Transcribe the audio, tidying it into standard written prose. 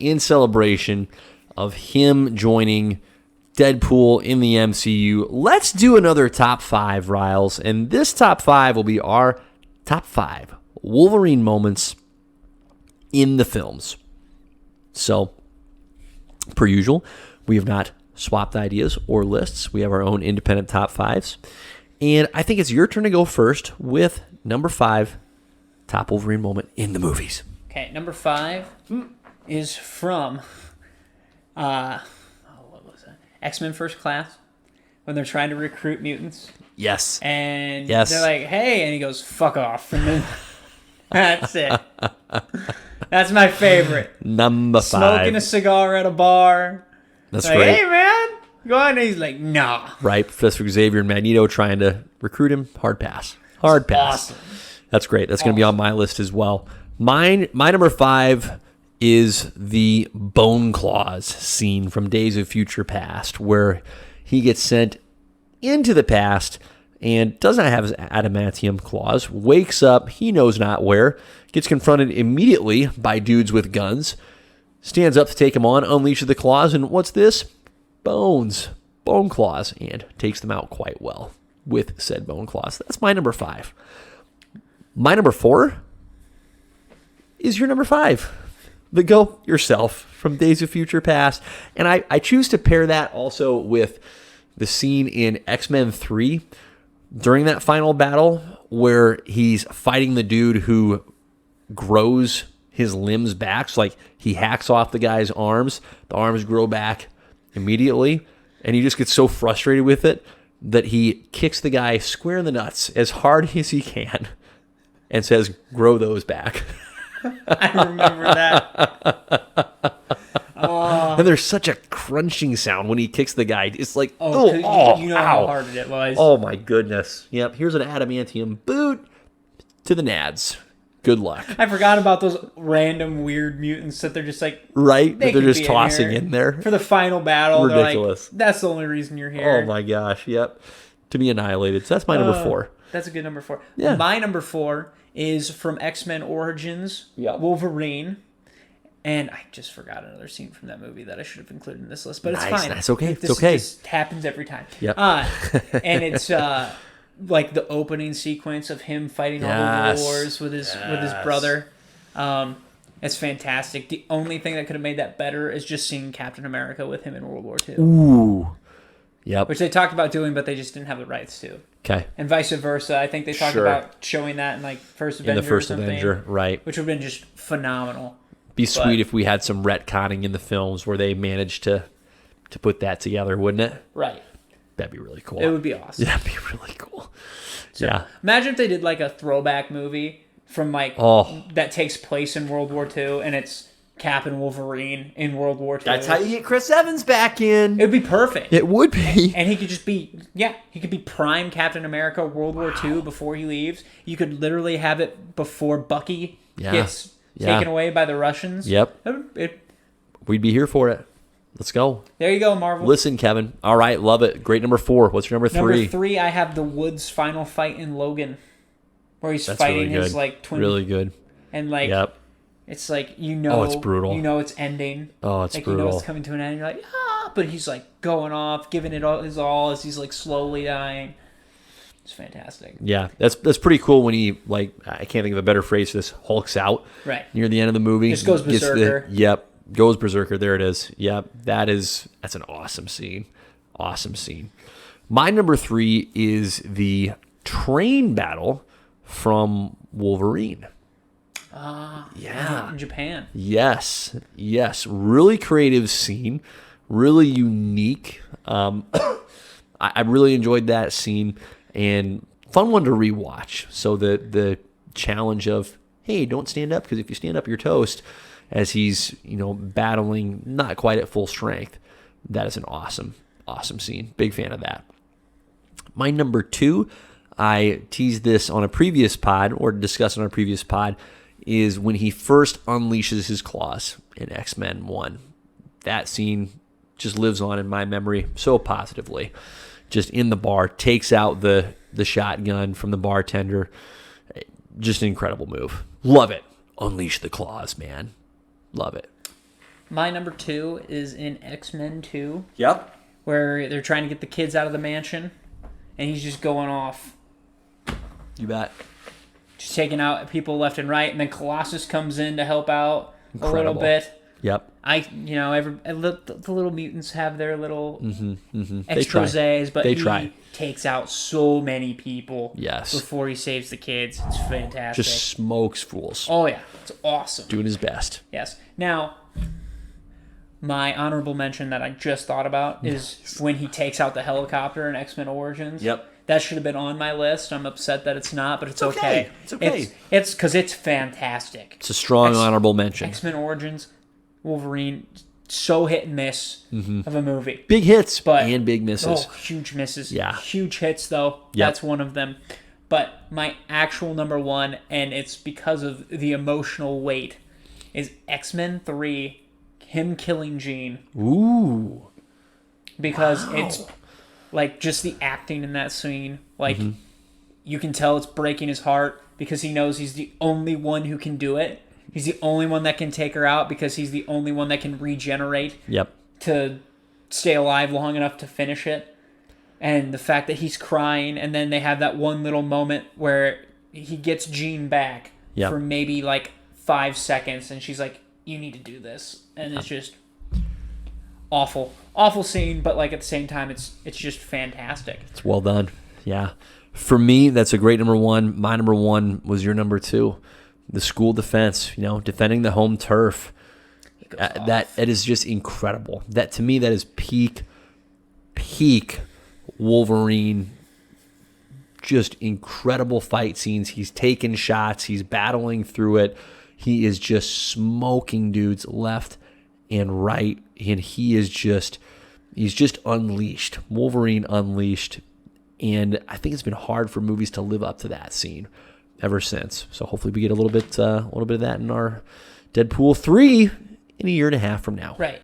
in celebration of him joining Deadpool in the MCU. Let's do another top 5, Riles. And this top 5 will be our top 5 Wolverine moments in the films. So, per usual, we have not swapped ideas or lists. We have our own independent top 5s. And I think it's your turn to go first with number 5, top Wolverine moment in the movies. Okay, number 5 is from what was that? X-Men First Class, when they're trying to recruit mutants. Yes. And they're like, hey, and he goes, fuck off. And then that's it. That's my favorite. Number 5. Smoking a cigar at a bar. That's like, great. Hey, man, go on. And he's like, nah. Right, Professor Xavier and Magneto trying to recruit him. Hard pass. Hard pass. Awesome. That's great. That's going to be on my list as well. My number 5 is the Bone Claws scene from Days of Future Past, where he gets sent into the past and does not have his adamantium claws, wakes up, he knows not where, gets confronted immediately by dudes with guns, stands up to take him on, unleashes the claws, and what's this? Bone claws, and takes them out quite well with said bone claws. That's my number 5. My number 4 is your number 5. The Go Yourself from Days of Future Past. And I choose to pair that also with the scene in X-Men 3 during that final battle where he's fighting the dude who grows his limbs back. So like he hacks off the guy's arms. The arms grow back immediately. And he just gets so frustrated with it that he kicks the guy square in the nuts as hard as he can and says, grow those back. I remember that. And there's such a crunching sound when he kicks the guy. It's like, you know ow. how hard it was. Oh, my goodness. Yep, here's an adamantium boot to the nads. Good luck. I forgot about those random weird mutants that they're just like... Right? They They're could just be tossing in in there. For the final battle. Ridiculous. They're like, that's the only reason you're here. Oh, my gosh. Yep. To be annihilated. So that's my number 4. That's a good number 4. Yeah. My number 4 is from X-Men Origins, Wolverine. And I just forgot another scene from that movie that I should have included in this list, but it's fine. That's okay. It's okay. This happens every time. Yep. And it's like the opening sequence of him fighting all the wars with his brother. It's fantastic. The only thing that could have made that better is just seeing Captain America with him in World War II. Ooh. Yep. Which they talked about doing, but they just didn't have the rights to. Okay. And vice versa. I think they talked about showing that in like First Avenger. In the first or something, Avenger, right. Which would have been just phenomenal. Be sweet if we had some retconning in the films where they managed to put that together, wouldn't it? Right. That'd be really cool. It would be awesome. That'd be really cool. So, yeah. Imagine if they did like a throwback movie from like that takes place in World War II and it's Cap and Wolverine in World War II. That's how you get Chris Evans back in. It would be perfect. It would be. And he could just be, he could be prime Captain America World War II before he leaves. You could literally have it before Bucky gets taken away by the Russians. Yep. We'd be here for it. Let's go. There you go, Marvel. Listen, Kevin. All right, love it. Great number 4. What's your number 3? Number 3, I have the Woods final fight in Logan, where he's fighting really his like twin. Really good. And like, it's like it's brutal. You know it's ending. Oh, it's like, brutal. You know it's coming to an end. You're like, but he's like going off, giving it all his all as he's like slowly dying. It's fantastic. Yeah, that's pretty cool when he, like, I can't think of a better phrase for this, hulks out near the end of the movie. Just goes berserker. Goes berserker. There it is. Yep, that's an awesome scene. Awesome scene. My number 3 is the train battle from Wolverine. In Japan. Yes. Really creative scene. Really unique. I really enjoyed that scene. And fun one to rewatch. So the challenge of, hey, don't stand up, because if you stand up, you're toast, as he's, battling not quite at full strength. That is an awesome scene. Big fan of that. My number 2, I teased this on a previous pod, or discussed on a previous pod, is when he first unleashes his claws in X-Men 1. That scene just lives on in my memory so positively. Just in the bar, takes out the shotgun from the bartender. Just an incredible move. Love it. Unleash the claws, man. Love it. My number 2 is in X-Men 2, Yep. where they're trying to get the kids out of the mansion, and he's just going off. You bet. Just taking out people left and right, and then Colossus comes in to help out a little Incredible. bit. Yep. The little mutants have their little They try. exposés, but They he try. takes out so many people Yes. before he saves the kids. It's fantastic. Just smokes fools. Oh, yeah. It's awesome. Doing his best. Yes. Now, my honorable mention that I just thought about is when he takes out the helicopter in X-Men Origins. Yep. That should have been on my list. I'm upset that it's not, but it's okay. It's okay. It's because it's fantastic. It's a strong honorable mention. X-Men Origins, Wolverine, so hit and miss of a movie. Big hits But and big misses. Oh, huge misses. Yeah. Huge hits, though. Yep. That's one of them. But my actual number 1, and it's because of the emotional weight, is X-Men 3, him killing Jean. Ooh. Because it's like just the acting in that scene. Like, you can tell it's breaking his heart because he knows he's the only one who can do it. He's the only one that can take her out because he's the only one that can regenerate Yep. to stay alive long enough to finish it. And the fact that he's crying, and then they have that one little moment where he gets Jean back Yep. for maybe like 5 seconds, and she's like, "You need to do this," and it's just awful scene. But like at the same time, it's just fantastic. It's well done. Yeah. For me, that's a great number 1. My number 1 was your number 2. The school defense, defending the home turf. That is just incredible. That to me, that is peak Wolverine. Just incredible fight scenes. He's taking shots. He's battling through it. He is just smoking dudes left and right, and he's just unleashed. Wolverine unleashed, and I think it's been hard for movies to live up to that scene ever since. So hopefully we get a little bit of that in our Deadpool 3 in a year and a half from now. Right.